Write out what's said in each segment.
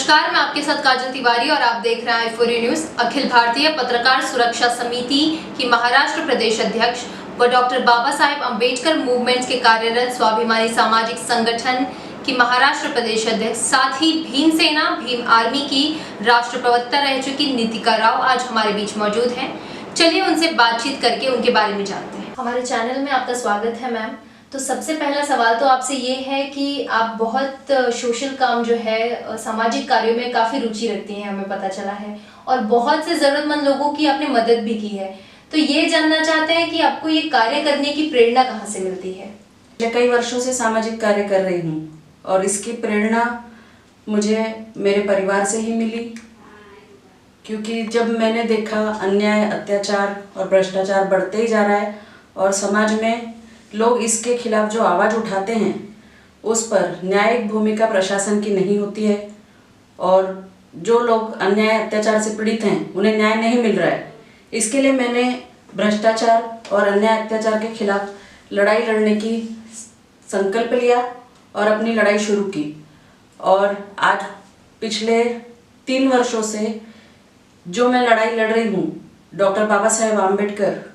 नमस्कार, मैं आपके साथ काजल तिवारी और आप देख रहे हैं i4u न्यूज। अखिल भारतीय पत्रकार सुरक्षा समिति की महाराष्ट्र प्रदेश अध्यक्ष व डॉक्टर बाबा साहेब अम्बेडकर मूवमेंट्स के कार्यरत स्वाभिमानी सामाजिक संगठन की महाराष्ट्र प्रदेश अध्यक्ष, साथ ही भीम सेना भीम आर्मी की राष्ट्र प्रवक्ता रह चुकी नीतिका राव आज हमारे बीच मौजूद हैं। चलिए उनसे बातचीत करके उनके बारे में जानते हैं। हमारे चैनल में आपका स्वागत है मैम। तो सबसे पहला सवाल तो आपसे ये है कि आप बहुत सोशल काम जो है, सामाजिक कार्यों में काफ़ी रुचि रखती हैं, हमें पता चला है, और बहुत से ज़रूरतमंद लोगों की आपने मदद भी की है। तो ये जानना चाहते हैं कि आपको ये कार्य करने की प्रेरणा कहाँ से मिलती है? मैं कई वर्षों से सामाजिक कार्य कर रही हूँ और इसकी प्रेरणा मुझे मेरे परिवार से ही मिली, क्योंकि जब मैंने देखा अन्याय, अत्याचार और भ्रष्टाचार बढ़ते ही जा रहा है और समाज में लोग इसके खिलाफ जो आवाज़ उठाते हैं उस पर न्यायिक भूमिका प्रशासन की नहीं होती है, और जो लोग अन्याय अत्याचार से पीड़ित हैं उन्हें न्याय नहीं मिल रहा है। इसके लिए मैंने भ्रष्टाचार और अन्याय अत्याचार के खिलाफ लड़ाई लड़ने की संकल्प लिया और अपनी लड़ाई शुरू की। और आज पिछले 3 वर्षों से जो मैं लड़ाई लड़ रही हूँ, डॉक्टर बाबा साहेब आम्बेडकर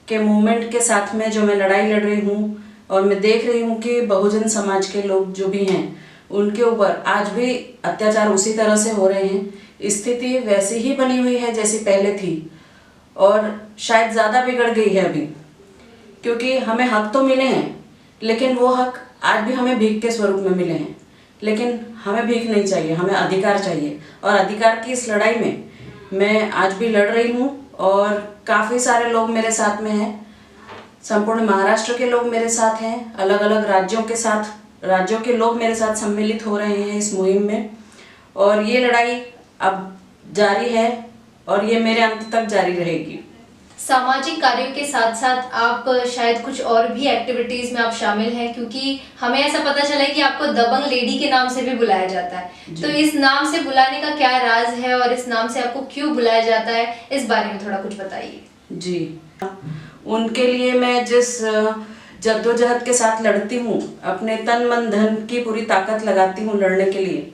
के मूवमेंट के साथ में जो मैं लड़ाई लड़ रही हूँ, और मैं देख रही हूँ कि बहुजन समाज के लोग जो भी हैं उनके ऊपर आज भी अत्याचार उसी तरह से हो रहे हैं। स्थिति वैसी ही बनी हुई है जैसी पहले थी, और शायद ज़्यादा बिगड़ गई है अभी, क्योंकि हमें हक तो मिले हैं लेकिन वो हक आज भी हमें भीख के स्वरूप में मिले हैं। लेकिन हमें भीख नहीं चाहिए, हमें अधिकार चाहिए, और अधिकार की इस लड़ाई में मैं आज भी लड़ रही हूँ। और काफ़ी सारे लोग मेरे साथ में हैं, संपूर्ण महाराष्ट्र के लोग मेरे साथ हैं, अलग अलग राज्यों के लोग मेरे साथ सम्मिलित हो रहे हैं इस मुहिम में। और ये लड़ाई अब जारी है और ये मेरे अंत तक जारी रहेगी। सामाजिक कार्यों के साथ साथ आप शायद कुछ और भी एक्टिविटीज में आप शामिल हैं, क्योंकि हमें ऐसा पता चला है कि आपको दबंग लेडी के नाम से भी बुलाया जाता है। तो इस नाम से बुलाने का क्या राज है और इस नाम से आपको क्यों बुलाया जाता है, इस बारे में थोड़ा कुछ बताइए। जी, उनके लिए मैं जिस जद्दोजहद के साथ लड़ती हूँ, अपने तन मन धन की पूरी ताकत लगाती हूँ लड़ने के लिए,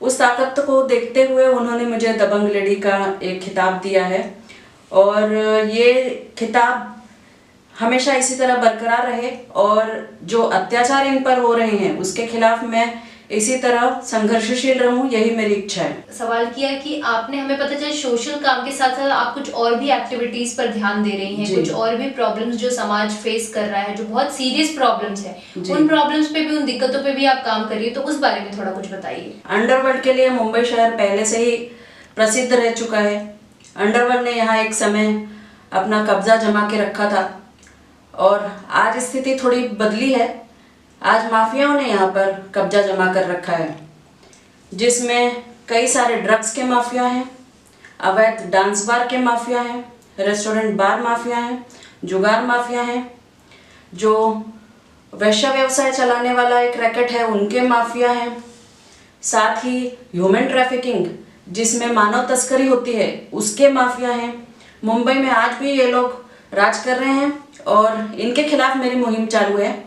उस ताकत को देखते हुए उन्होंने मुझे दबंग लेडी का एक खिताब दिया है। और ये खिताब हमेशा इसी तरह बरकरार रहे, और जो अत्याचार इन पर हो रहे हैं उसके खिलाफ मैं इसी तरह संघर्षशील रहूं, यही मेरी इच्छा है। सवाल किया कि आपने, हमें पता चला सोशल काम के साथ साथ आप कुछ और भी एक्टिविटीज पर ध्यान दे रही हैं, कुछ और भी प्रॉब्लम्स जो समाज फेस कर रहा है, जो बहुत सीरियस प्रॉब्लम्स है, उन प्रॉब्लम्स पे भी, उन दिक्कतों पे भी आप काम कर रही है। तो उस बारे में थोड़ा कुछ बताइए। अंडरवर्ल्ड के लिए मुंबई शहर पहले से ही प्रसिद्ध रह चुका है। अंडरवर्ल्ड ने यहाँ एक समय अपना कब्जा जमा के रखा था, और आज स्थिति थोड़ी बदली है। आज माफियाओं ने यहाँ पर कब्जा जमा कर रखा है, जिसमें कई सारे ड्रग्स के माफिया हैं, अवैध डांस बार के माफिया हैं, रेस्टोरेंट बार माफिया हैं, जुगार माफिया हैं, जो वैश्य व्यवसाय चलाने वाला एक रैकेट है उनके माफिया हैं, साथ ही ह्यूमन ट्रैफिकिंग जिसमें मानव तस्करी होती है उसके माफिया हैं। मुंबई में आज भी ये लोग राज कर रहे हैं और इनके खिलाफ मेरी मुहिम चालू है।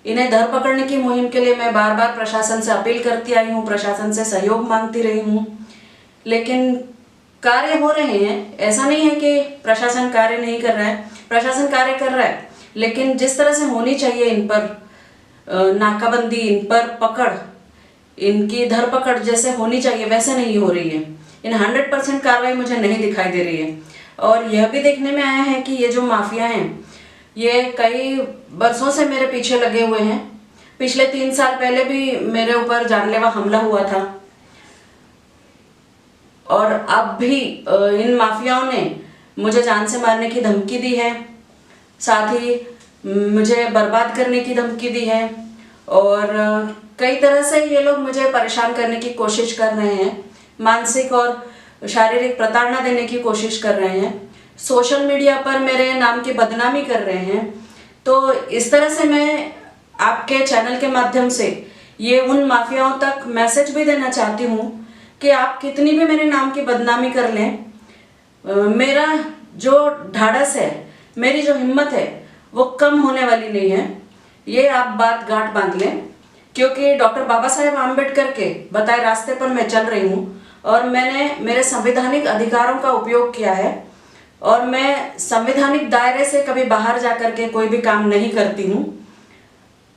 इन्हें धर पकड़ने की मुहिम के लिए मैं बार बार प्रशासन से अपील करती आई हूँ, प्रशासन से सहयोग मांगती रही हूँ, लेकिन कार्य हो रहे हैं। ऐसा नहीं है कि प्रशासन कार्य नहीं कर रहा है, प्रशासन कार्य कर रहा है, लेकिन जिस तरह से होनी चाहिए इन पर नाकाबंदी, इन पर पकड़, इनकी धरपकड़ जैसे होनी चाहिए वैसे नहीं हो रही है। इन 100% कार्रवाई मुझे नहीं दिखाई दे रही है। और यह भी देखने में आया है कि ये जो माफिया हैं ये कई बरसों से मेरे पीछे लगे हुए हैं। पिछले 3 साल पहले भी मेरे ऊपर जानलेवा हमला हुआ था, और अब भी इन माफियाओं ने मुझे जान से मारने की धमकी दी है, साथ ही मुझे बर्बाद करने की धमकी दी है, और कई तरह से ये लोग मुझे परेशान करने की कोशिश कर रहे हैं, मानसिक और शारीरिक प्रताड़ना देने की कोशिश कर रहे हैं, सोशल मीडिया पर मेरे नाम की बदनामी कर रहे हैं। तो इस तरह से मैं आपके चैनल के माध्यम से ये उन माफियाओं तक मैसेज भी देना चाहती हूँ कि आप कितनी भी मेरे नाम की बदनामी कर लें, मेरा जो ढाढ़स है, मेरी जो हिम्मत है वो कम होने वाली नहीं है। ये आप बात गांठ बांध लें क्योंकि डॉक्टर बाबा साहेब आम्बेडकर के बताए रास्ते पर मैं चल रही हूँ और मैंने मेरे संवैधानिक अधिकारों का उपयोग किया है और मैं संवैधानिक दायरे से कभी बाहर जाकर के कोई भी काम नहीं करती हूँ।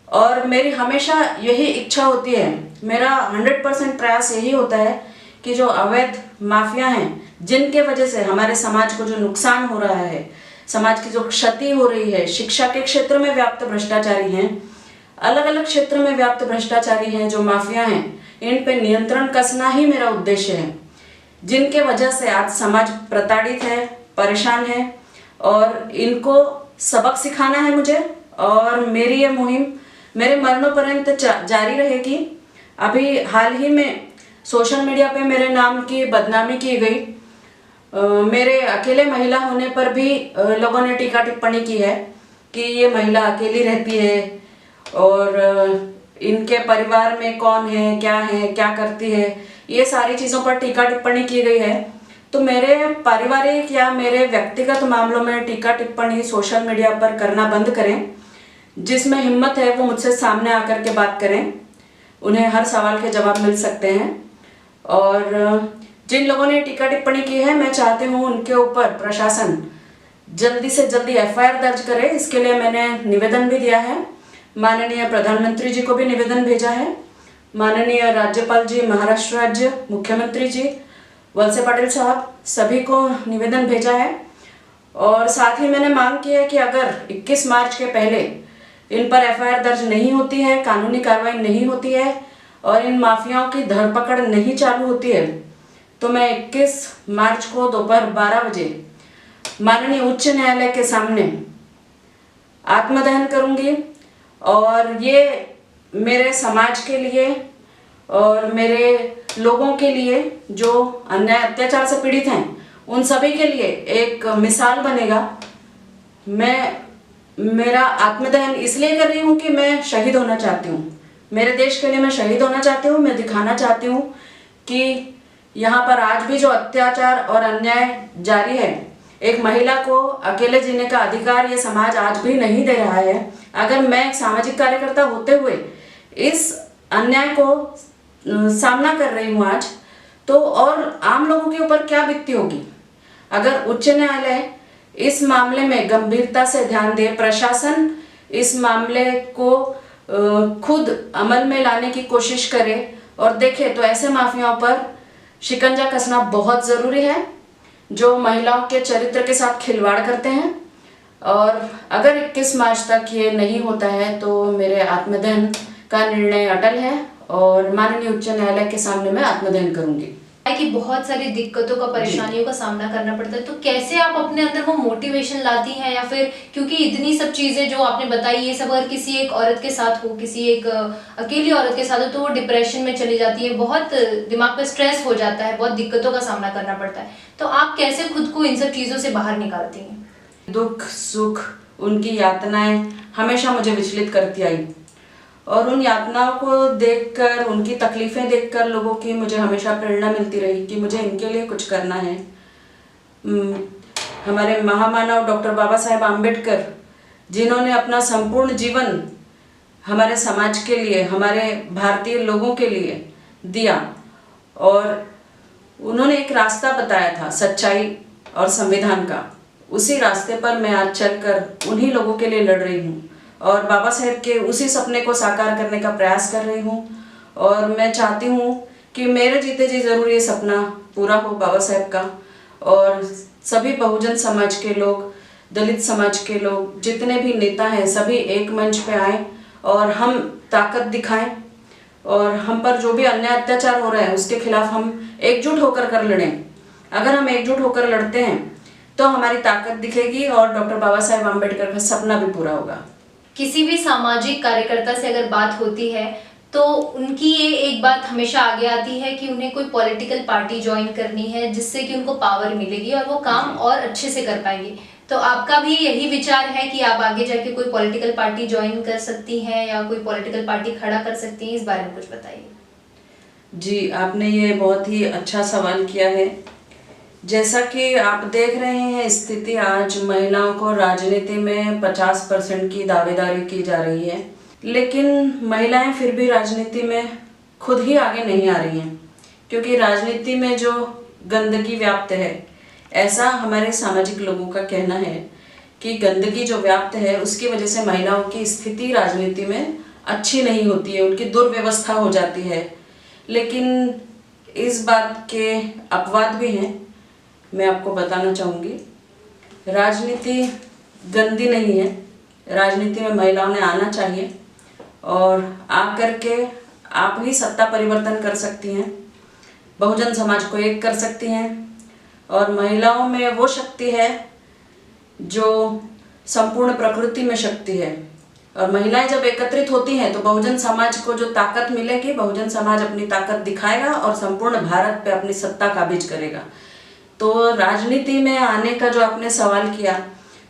और मेरी हमेशा यही इच्छा होती है, मेरा 100% प्रयास यही होता है कि जो अवैध माफिया हैं जिनके वजह से हमारे समाज को जो नुकसान हो रहा है, समाज की जो क्षति हो रही है, शिक्षा के क्षेत्र में व्याप्त भ्रष्टाचारी हैं, अलग अलग क्षेत्र में व्याप्त भ्रष्टाचारी हैं, जो माफिया हैं, इन पे नियंत्रण कसना ही मेरा उद्देश्य है। जिनके वजह से आज समाज प्रताड़ित है, परेशान है और इनको सबक सिखाना है मुझे। और मेरी ये मुहिम मेरे मरणोपर्यंत जारी रहेगी। अभी हाल ही में सोशल मीडिया पे मेरे नाम की बदनामी की गई। मेरे अकेले महिला होने पर भी लोगों ने टीका टिप्पणी की है कि ये महिला अकेली रहती है और इनके परिवार में कौन है, क्या करती है, ये सारी चीज़ों पर टीका टिप्पणी की गई है। तो मेरे पारिवारिक या मेरे व्यक्तिगत मामलों में टीका टिप्पणी सोशल मीडिया पर करना बंद करें। जिसमें हिम्मत है वो मुझसे सामने आकर के बात करें, उन्हें हर सवाल के जवाब मिल सकते हैं। और जिन लोगों ने टीका टिप्पणी की है, मैं चाहती हूँ उनके ऊपर प्रशासन जल्दी से जल्दी एफआईआर दर्ज करे। इसके लिए मैंने निवेदन भी दिया है, माननीय प्रधानमंत्री जी को भी निवेदन भेजा है, माननीय राज्यपाल जी, महाराष्ट्र राज्य मुख्यमंत्री जी वलसे पाटिल साहब, सभी को निवेदन भेजा है। और साथ ही मैंने मांग की है कि अगर 21 मार्च के पहले इन पर एफआईआर दर्ज नहीं होती है, कानूनी कार्रवाई नहीं होती है और इन माफियाओं की धरपकड़ नहीं चालू होती है, तो मैं 21 मार्च को दोपहर 12 बजे माननीय उच्च न्यायालय के सामने आत्मदहन करूंगी। और ये मेरे समाज के लिए और मेरे लोगों के लिए जो अन्याय अत्याचार से पीड़ित हैं, उन सभी के लिए एक मिसाल बनेगा। मेरा आत्मदहन इसलिए कर रही हूँ कि मैं शहीद होना चाहती हूँ, मेरे देश के लिए मैं शहीद होना चाहती हूँ। मैं दिखाना चाहती हूँ कि यहाँ पर आज भी जो अत्याचार और अन्याय जारी है, एक महिला को अकेले जीने का अधिकार ये समाज आज भी नहीं दे रहा है। अगर मैं एक सामाजिक कार्यकर्ता होते हुए इस अन्याय को सामना कर रही हूँ आज, तो और आम लोगों के ऊपर क्या बीतती होगी। अगर उच्च न्यायालय इस मामले में गंभीरता से ध्यान दे, प्रशासन इस मामले को खुद अमल में लाने की कोशिश करे और देखे, तो ऐसे माफियाओं पर शिकंजा कसना बहुत ज़रूरी है जो महिलाओं के चरित्र के साथ खिलवाड़ करते हैं। और अगर 21 मार्च तक ये नहीं होता है तो मेरे आत्मदहन का निर्णय अटल है और माननीय उच्च न्यायालय के सामने मैं आत्मदहन करूंगी। कि बहुत सारी दिक्कतों का, परेशानियों का सामना करना पड़ता है, तो कैसे आप अपने अंदर वो मोटिवेशन लाती हैं? या फिर क्योंकि इतनी सब चीजें जो आपने बताई, ये सब अगर किसी एक औरत के साथ हो, किसी एक अकेली औरत के साथ हो, तो वो डिप्रेशन में चली जाती है, बहुत दिमाग पे स्ट्रेस हो जाता है, बहुत दिक्कतों का सामना करना पड़ता है। तो आप कैसे खुद को इन सब चीजों से बाहर निकालती हैं? दुख सुख उनकी यातनाएं हमेशा मुझे विचलित करती आई और उन यातनाओं को देखकर, उनकी तकलीफ़ें देखकर लोगों की मुझे हमेशा प्रेरणा मिलती रही कि मुझे इनके लिए कुछ करना है। हमारे महामानव डॉक्टर बाबा साहेब आम्बेडकर, जिन्होंने अपना संपूर्ण जीवन हमारे समाज के लिए, हमारे भारतीय लोगों के लिए दिया और उन्होंने एक रास्ता बताया था सच्चाई और संविधान का, उसी रास्ते पर मैं आज चलकर उन्हीं लोगों के लिए लड़ रही हूँ और बाबा साहेब के उसी सपने को साकार करने का प्रयास कर रही हूँ। और मैं चाहती हूँ कि मेरे जीते जी ज़रूर ये सपना पूरा हो बाबा साहेब का, और सभी बहुजन समाज के लोग, दलित समाज के लोग, जितने भी नेता हैं, सभी एक मंच पे आएँ और हम ताकत दिखाएं और हम पर जो भी अन्याय अत्याचार हो रहा है उसके खिलाफ हम एकजुट होकर कर लड़ें। अगर हम एकजुट होकर लड़ते हैं तो हमारी ताकत दिखेगी और डॉक्टर बाबा साहेब आम्बेडकर का सपना भी पूरा होगा। किसी भी सामाजिक कार्यकर्ता से अगर बात होती है तो उनकी ये एक बात हमेशा आगे आती है कि उन्हें कोई पॉलिटिकल पार्टी ज्वाइन करनी है जिससे कि उनको पावर मिलेगी और वो काम और अच्छे से कर पाएंगे। तो आपका भी यही विचार है कि आप आगे जाके कोई पॉलिटिकल पार्टी ज्वाइन कर सकती हैं या कोई पॉलिटिकल पार्टी खड़ा कर सकती हैं? इस बारे में कुछ बताइए। जी, आपने ये बहुत ही अच्छा सवाल किया है। जैसा कि आप देख रहे हैं, स्थिति आज महिलाओं को राजनीति में 50% की दावेदारी की जा रही है। लेकिन महिलाएं फिर भी राजनीति में खुद ही आगे नहीं आ रही हैं, क्योंकि राजनीति में जो गंदगी व्याप्त है, ऐसा हमारे सामाजिक लोगों का कहना है कि गंदगी जो व्याप्त है उसकी वजह से महिलाओं की स्थिति राजनीति में अच्छी नहीं होती है, उनकी दुर्व्यवस्था हो जाती है। लेकिन इस बात के अपवाद भी हैं। मैं आपको बताना चाहूँगी, राजनीति गंदी नहीं है। राजनीति में महिलाओं ने आना चाहिए और आकर के आप ही सत्ता परिवर्तन कर सकती हैं, बहुजन समाज को एक कर सकती हैं। और महिलाओं में वो शक्ति है जो संपूर्ण प्रकृति में शक्ति है, और महिलाएं जब एकत्रित होती हैं तो बहुजन समाज को जो ताकत मिलेगी, बहुजन समाज अपनी ताकत दिखाएगा और संपूर्ण भारत पे अपनी सत्ता काबिज करेगा। तो राजनीति में आने का जो आपने सवाल किया,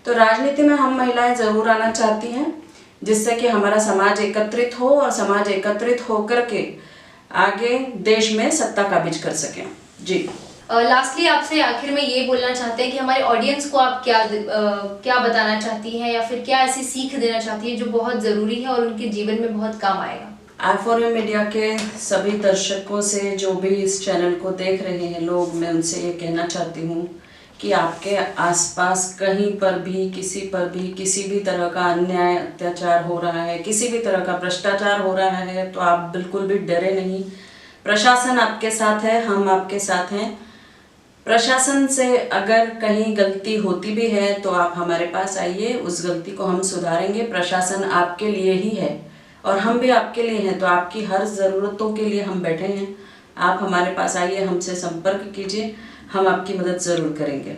तो राजनीति में हम महिलाएं ज़रूर आना चाहती हैं, जिससे कि हमारा समाज एकत्रित हो और समाज एकत्रित होकर के आगे देश में सत्ता काबिज कर सकें। जी। लास्टली आपसे आखिर में ये बोलना चाहते हैं कि हमारे ऑडियंस को आप क्या बताना चाहती हैं, या फिर क्या ऐसी सीख देना चाहती हैं जो बहुत ज़रूरी है और उनके जीवन में बहुत काम आएगा? i4u मीडिया के सभी दर्शकों से, जो भी इस चैनल को देख रहे हैं लोग, मैं उनसे ये कहना चाहती हूँ कि आपके आसपास कहीं पर भी, किसी पर भी किसी भी तरह का अन्याय अत्याचार हो रहा है, किसी भी तरह का भ्रष्टाचार हो रहा है, तो आप बिल्कुल भी डरे नहीं। प्रशासन आपके साथ है, हम आपके साथ हैं। प्रशासन से अगर कहीं गलती होती भी है तो आप हमारे पास आइए, उस गलती को हम सुधारेंगे। प्रशासन आपके लिए ही है और हम भी आपके लिए हैं, तो आपकी हर ज़रूरतों के लिए हम बैठे हैं। आप हमारे पास आइए, हमसे संपर्क कीजिए, हम आपकी मदद ज़रूर करेंगे।